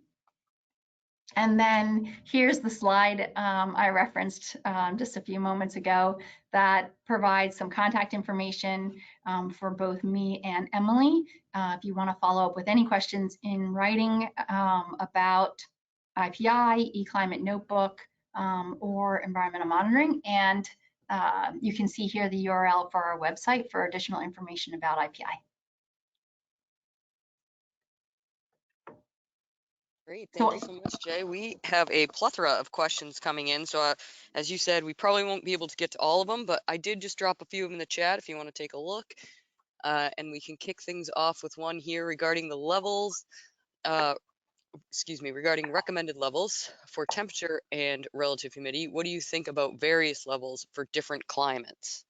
And then here's the slide I referenced just a few moments ago that provides some contact information for both me and Emily. If you want to follow up with any questions in writing about IPI, eClimateNotebook, or environmental monitoring. And you can see here the URL for our website for additional information about IPI. Great, thank you so much, Jay. We have a plethora of questions coming in. So as you said, we probably won't be able to get to all of them, but I did just drop a few of them in the chat if you want to take a look. And we can kick things off with one here regarding the levels, regarding recommended levels for temperature and relative humidity. What do you think about various levels for different climates?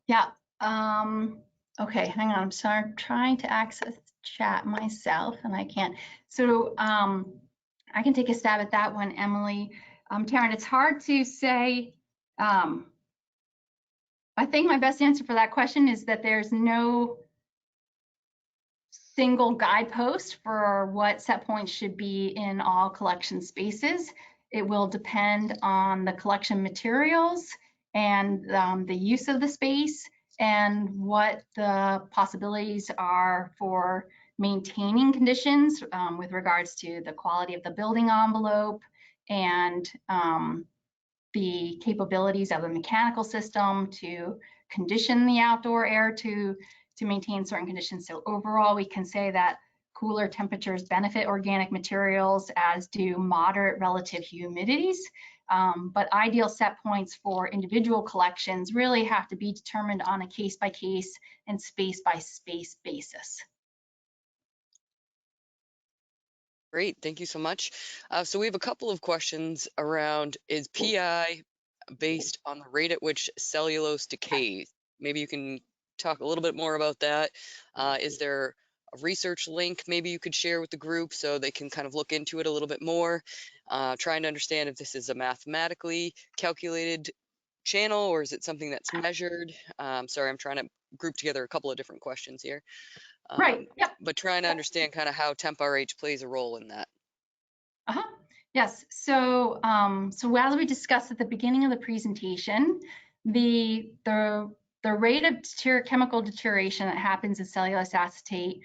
Yeah. Okay, hang on. I'm trying to access chat myself and I can't. So I can take a stab at that one, Emily. Taryn, it's hard to say. I think my best answer for that question is that there's no single guidepost for what set points should be in all collection spaces. It will depend on the collection materials and the use of the space and what the possibilities are for maintaining conditions with regards to the quality of the building envelope and the capabilities of the mechanical system to condition the outdoor air to maintain certain conditions. So overall, we can say that cooler temperatures benefit organic materials, as do moderate relative humidities. But ideal set points for individual collections really have to be determined on a case-by-case and space-by-space basis. Great, thank you so much. So we have a couple of questions around, is PI based on the rate at which cellulose decays. Maybe you can talk a little bit more about that. Is there a research link maybe you could share with the group so they can kind of look into it a little bit more, trying to understand if this is a mathematically calculated channel or is it something that's measured? Sorry, I'm trying to group together a couple of different questions here, Right. Yep. but trying to understand kind of how temp RH plays a role in that. Uh-huh. Yes. So, so as we discussed at the beginning of the presentation, the rate of chemical deterioration that happens in cellulose acetate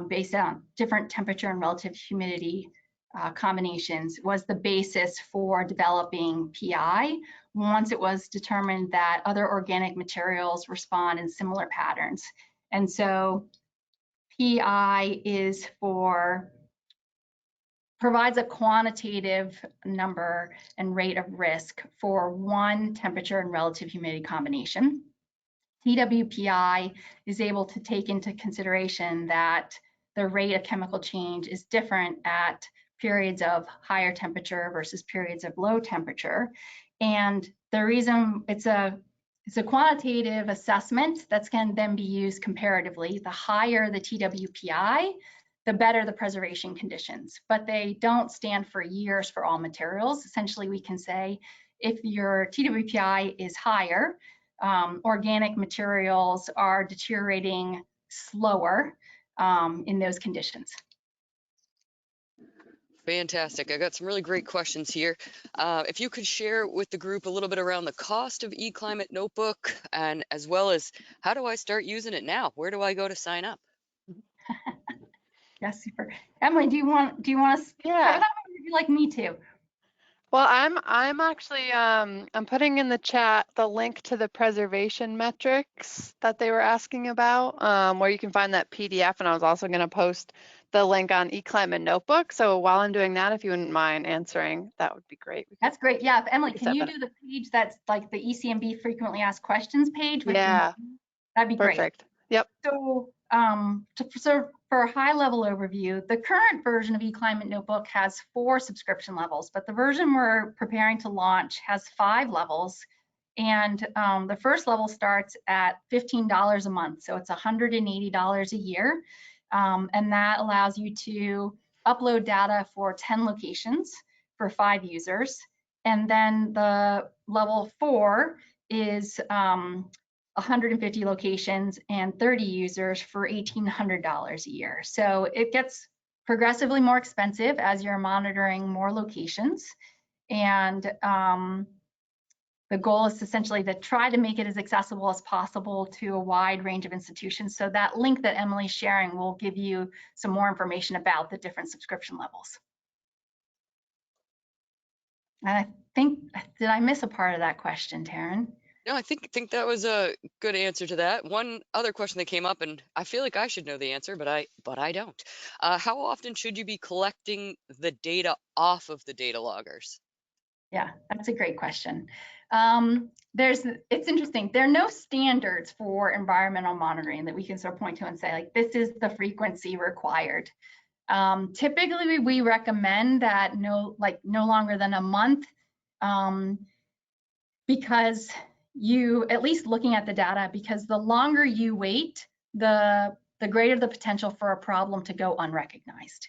based on different temperature and relative humidity combinations was the basis for developing PI once it was determined that other organic materials respond in similar patterns. And so PI is provides a quantitative number and rate of risk for one temperature and relative humidity combination. TWPI is able to take into consideration that the rate of chemical change is different at periods of higher temperature versus periods of low temperature. And the reason it's a quantitative assessment that can then be used comparatively. The higher the TWPI, the better the preservation conditions, but they don't stand for years for all materials. Essentially, we can say if your TWPI is higher, organic materials are deteriorating slower in those conditions. Fantastic. I got some really great questions here. If you could share with the group a little bit around the cost of eClimateNotebook and as well as how do I start using it now? Where do I go to sign up? Yes, super. Emily, do you want to cover that, or would you like me to? Well, I'm actually I'm putting in the chat the link to the preservation metrics that they were asking about, where you can find that PDF, and I was also going to post the link on eClimateNotebook. So while I'm doing that, if you wouldn't mind answering, that would be great. That's great. Yeah, Emily, can you do the page that's like the ECMB frequently asked questions page? Yeah, That'd be great. perfect. Yep. So, for a high-level overview, the current version of eClimateNotebook has 4 subscription levels, but the version we're preparing to launch has 5 levels. And the first level starts at $15 a month, so it's $180 a year, and that allows you to upload data for 10 locations for 5 users. And then the level 4 is 150 locations and 30 users for $1,800 a year. So it gets progressively more expensive as you're monitoring more locations. And the goal is essentially to try to make it as accessible as possible to a wide range of institutions. So that link that Emily's sharing will give you some more information about the different subscription levels. And I think, did I miss a part of that question, Taryn? No, I think that was a good answer to that. One other question that came up, and I feel like I should know the answer, but I don't. How often should you be collecting the data off of the data loggers? Yeah, that's a great question. It's interesting. There are no standards for environmental monitoring that we can sort of point to and say, like, this is the frequency required. Typically, we recommend that no longer than a month, because at least looking at the data, because the longer you wait, the greater the potential for a problem to go unrecognized.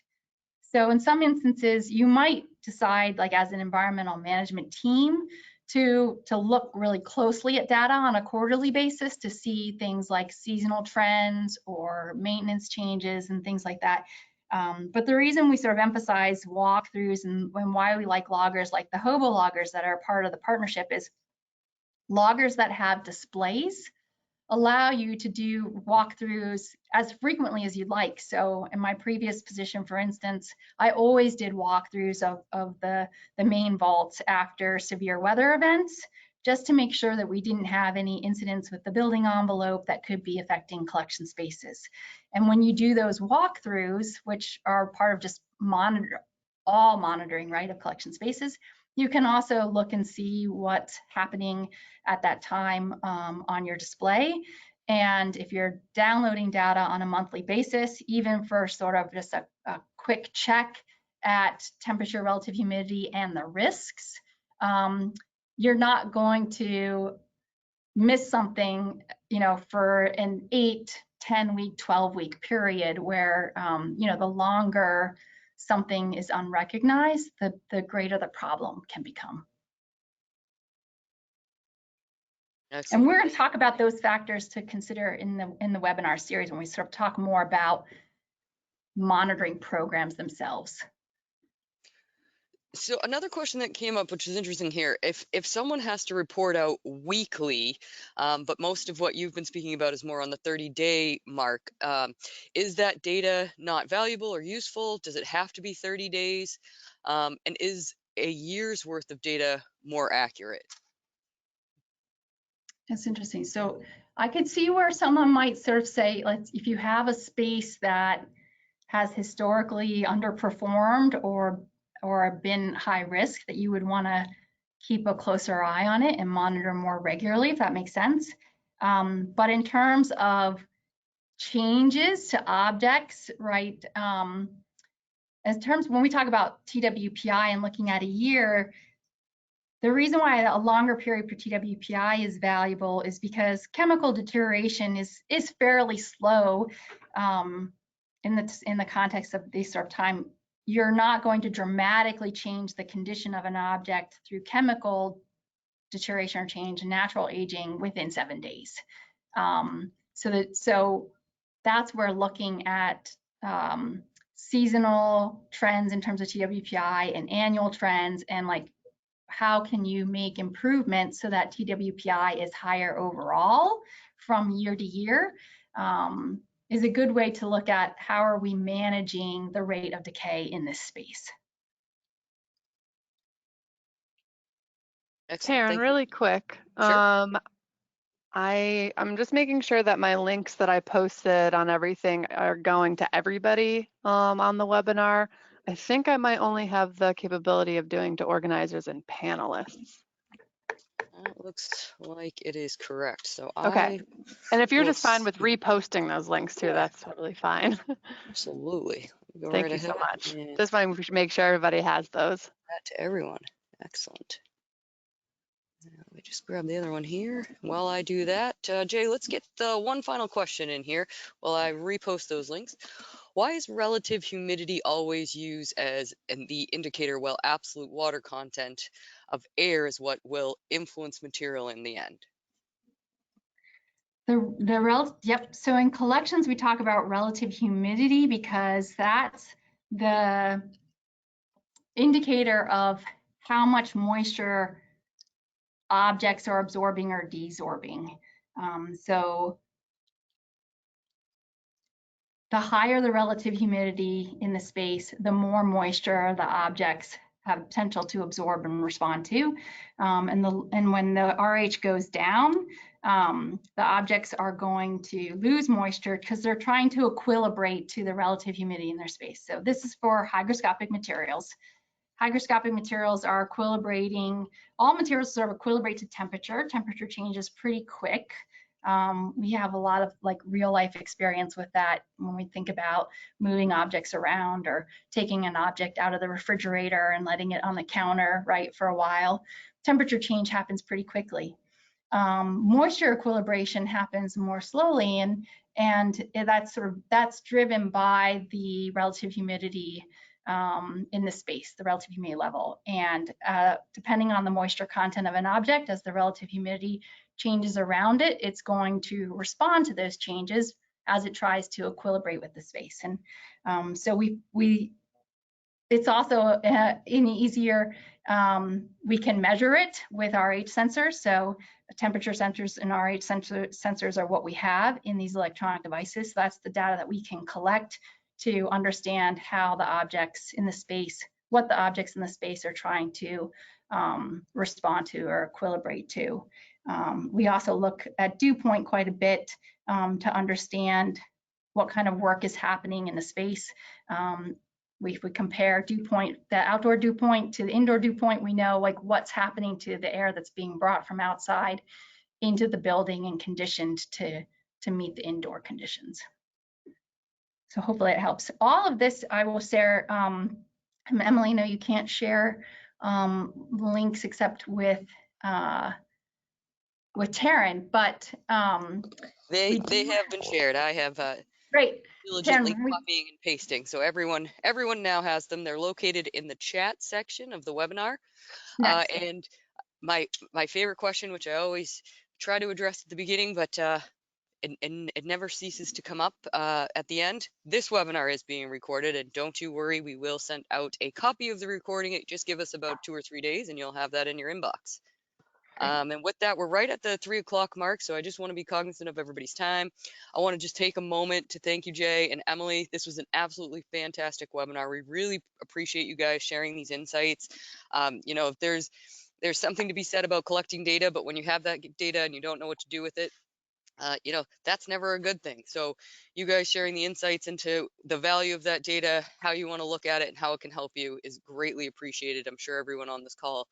So in some instances, you might decide, like as an environmental management team, to look really closely at data on a quarterly basis to see things like seasonal trends or maintenance changes and things like that. But the reason we sort of emphasize walkthroughs and why we like loggers like the Hobo loggers that are part of the partnership is loggers that have displays allow you to do walkthroughs as frequently as you'd like. So in my previous position, for instance, I always did walkthroughs of the main vaults after severe weather events, just to make sure that we didn't have any incidents with the building envelope that could be affecting collection spaces. And when you do those walkthroughs, which are part of just monitoring, right, of collection spaces, you can also look and see what's happening at that time on your display. And if you're downloading data on a monthly basis, even for sort of just a quick check at temperature, relative humidity, and the risks, you're not going to miss something, you know, for an 8, 10-week, 12-week period where, you know, the longer something is unrecognized, the greater the problem can become. Excellent. And we're going to talk about those factors to consider in the webinar series when we sort of talk more about monitoring programs themselves. So another question that came up, which is interesting here, if someone has to report out weekly, but most of what you've been speaking about is more on the 30-day mark, is that data not valuable or useful? Does it have to be 30 days? And is a year's worth of data more accurate? That's interesting. So I could see where someone might sort of say, if you have a space that has historically underperformed or been high risk, that you would want to keep a closer eye on it and monitor more regularly, if that makes sense. But in terms of changes to objects, right? In terms when we talk about TWPI and looking at a year, the reason why a longer period for TWPI is valuable is because chemical deterioration is fairly slow. In the context of this sort of time, you're not going to dramatically change the condition of an object through chemical deterioration or change in natural aging within 7 days. So that's where looking at seasonal trends in terms of TWPI and annual trends, and like how can you make improvements so that TWPI is higher overall from year to year, is a good way to look at how are we managing the rate of decay in this space. Excellent. Karen, Thank you. really quick. Sure. I'm just making sure that my links that I posted on everything are going to everybody on the webinar. I think I might only have the capability of doing to organizers and panelists. That looks like it is correct. So Okay. I And if you're will just fine with reposting those links too, yeah, that's totally fine. absolutely. Go Thank right you so ahead much. and Just wanted to make sure everybody has those. that to everyone. Excellent. Let me just grab the other one here. While I do that, Jay, let's get the one final question in here while I repost those links. Why is relative humidity always used as the indicator while absolute water content of air is what will influence material in the end? Yep, so in collections we talk about relative humidity because that's the indicator of how much moisture objects are absorbing or desorbing. So the higher the relative humidity in the space, the more moisture the objects have potential to absorb and respond to. And when the RH goes down, the objects are going to lose moisture because they're trying to equilibrate to the relative humidity in their space. So this is for hygroscopic materials. Hygroscopic materials are equilibrating, all materials sort of equilibrate to temperature. Temperature changes pretty quick. We have a lot of like real life experience with that when we think about moving objects around or taking an object out of the refrigerator and letting it on the counter, right, for a while. Temperature change happens pretty quickly. Moisture equilibration happens more slowly, and that's driven by the relative humidity in the space, the relative humidity level. And depending on the moisture content of an object, as the relative humidity changes around it, it's going to respond to those changes as it tries to equilibrate with the space. And so it's also easier, we can measure it with RH sensors. So temperature sensors and RH sensors are what we have in these electronic devices. So that's the data that we can collect to understand how the objects in the space, what the objects in the space are trying to respond to or equilibrate to. We also look at dew point quite a bit to understand what kind of work is happening in the space. If we compare dew point, the outdoor dew point to the indoor dew point, we know like what's happening to the air that's being brought from outside into the building and conditioned to meet the indoor conditions. So hopefully it helps. All of this I will share. Emily, no, you can't share links except with Taryn, but They we do, have been shared. I have great. diligently Taryn, copying and pasting. So everyone now has them. They're located in the chat section of the webinar. nice. And my favorite question, which I always try to address at the beginning, but it never ceases to come up at the end. This webinar is being recorded, and don't you worry, we will send out a copy of the recording. Just give us about 2 or 3 days, and you'll have that in your inbox. And with that, we're right at the 3 o'clock mark, so I just want to be cognizant of everybody's time. I want to just take a moment to thank you, Jay and Emily. This was an absolutely fantastic webinar. We really appreciate you guys sharing these insights. You know, if there's something to be said about collecting data, but when you have that data and you don't know what to do with it, you know, that's never a good thing. So you guys sharing the insights into the value of that data, how you want to look at it, and how it can help you is greatly appreciated. I'm sure everyone on this call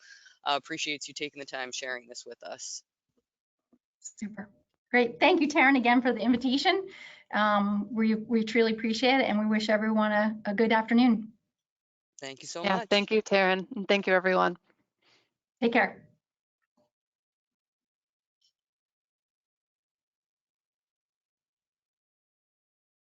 appreciates you taking the time sharing this with us. Super. Great. Thank you, Taryn, again for the invitation. We truly appreciate it, and we wish everyone a good afternoon. Thank you so Yeah, much. thank you, Taryn, and thank you, everyone. Take care.